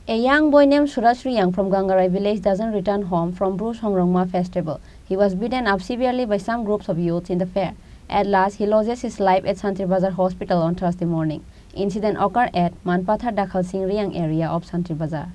A young boy named Suraj Riyang from Gangarai village doesn't return home from Bru Sangrongma festival. He was beaten up severely by some groups of youths in the fair. At last, he loses his life at Tripura hospital on Thursday morning. Incident occurred at Manpathar Dakhal Singh Riyang area of Tripura.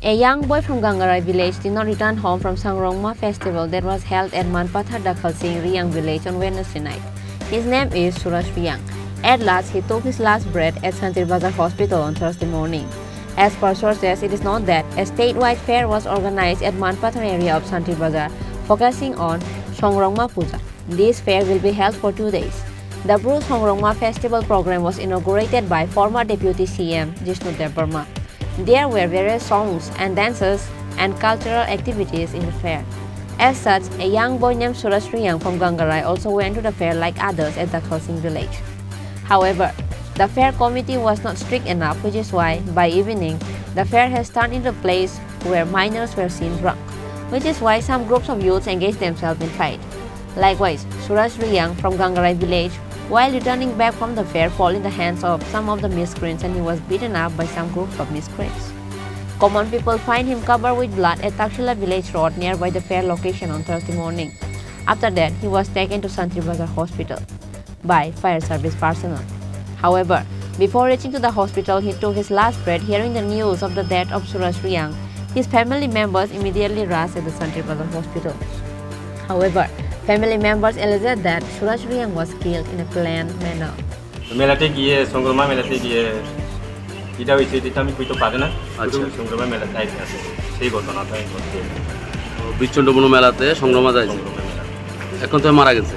A young boy from Gangarai village did not return home from Sangrongma festival that was held at Manpathar Dakhal Singh Riyang village on Wednesday night. His name is Suraj Riyang. At last, he took his last breath at Tripura hospital on Thursday morning. As per sources, it is known that a statewide fair was organized at Manpathar area of Tripura, focusing on Sangrongma Puja. This fair will be held for 2 days. The Bru Sangrongma festival program was inaugurated by former Deputy CM Jishnu Devarma. There were various songs and dances and cultural activities in the fair. As such, a young boy named Suraj Riyang from Gangarai also went to the fair like others at Dakhal Singh village. However, the fair committee was not strict enough, which is why, by evening, the fair has turned into a place where minors were seen drunk, which is why some groups of youths engaged themselves in fight. Likewise, Suraj Riyang from Gangarai village, while returning back from the fair, fell in the hands of some of the miscreants and he was beaten up by some groups of miscreants. Common people find him covered with blood at Takshila village road nearby the fair location on Thursday morning. After that, he was taken to Tripura hospital by fire service personnel. However, before reaching to the hospital, he took his last breath. Hearing the news of the death of Suraj Riyang, his family members immediately rushed at the Tripura hospital. However, family members alleged that Suraj Riyang was killed in a planned manner. মেলাতে গিয়ে সংগ্রামা মেলাতে গিয়ে এটা হইছে যেটা আমি কইতে পারি না আচ্ছা সংগ্রামা মেলাতে আইছে আছে সেই ঘটনাটাই ঘটছে বিচন্ডবন মেলাতে সংগ্রামা যাইছে এখন তো মারা গেছে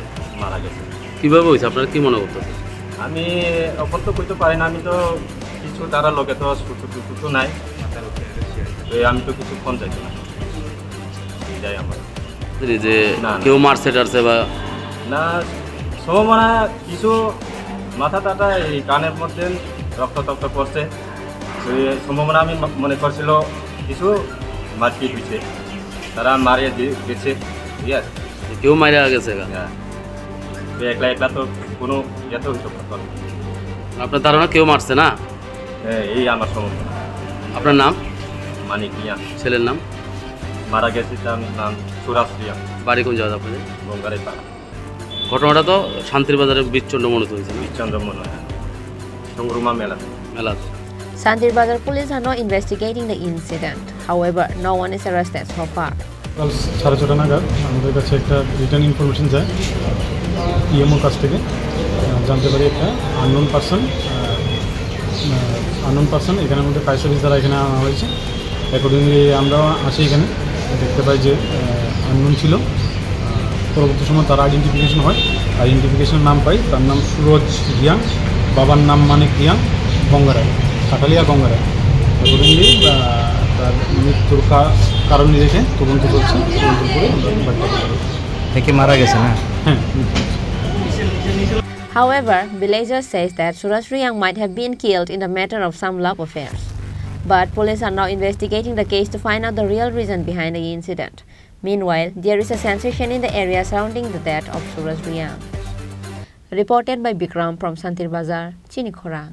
কিভাবে হইছে আপনারা কি মনে করতেছেন আমি এখন তো কইতে পারি না আমি তো কিছু তারা লোকে তো ছোট নাই আমি তো কিছু ফোন যাইতে না এটাই আমার যে কেউ মারছে টারছে বা না সমমনা কিছু মাথা টাটা এই কানের মধ্যে রক্ত পড়ছে সমমনা আমি মনে করছিল কিছু মারপিট হয়েছে তারা মারিয়ে গেছে ঠিক আছে কেউ মারা গেছে একলা তো কোনো ইয়ে তো হইতে পারত আপনার ধারণা কেউ মারছে না এই আমার সমমনা আপনার নাম মানিক মিয়া ছেলের নাম মারা গেছে তার নাম সুরাজ রিয়াং বাড়ি কোন জায়গা আপনাদের গঙ্গারাই পাড়া ঘটনাটা তো শান্তির বাজারে বিচন্ডমনে হয়েছে বিচন্ডমনে সংগ্রামা মেলা Tripura police are now investigating the incident. However, no one is arrested so far. কাল 6:30 নাগাদ আমাদের কাছে একটা রিটার্ন ইনফরমেশন যায় ইএমও কাছ থেকে জানতে পারি একটা আননোন পারসন এখানে আমাদের ফায়ার সার্ভিস দ্বারা এখানে আনা হয়েছে অ্যাকর্ডিংলি আমরা আসি এখানে দেখতে পাই যে আননোন ছিল পরবর্তী সময় তার আইডেন্টিফিকেশন হয় আইডেন্টিফিকেশনের নাম পাই তার নাম সুরজ রিয়াং বাবার নাম মানিক রিয়াং গঙ্গারাই কাটালিয়া গঙ্গারাই অ্যাকর্ডিংলি তার মৃত্যুর কারণ দেখে তদন্ত করছে তদন্ত করে থেকে মারা গেছে না হ্যাঁ However, villagers say that Suraj Riyang might have been killed in the matter of some love affairs. But police are now investigating the case to find out the real reason behind the incident. Meanwhile, there is a sensation in the area surrounding the death of Suraj Riyang. Reported by Bikram from Tripura, Chini Khorang.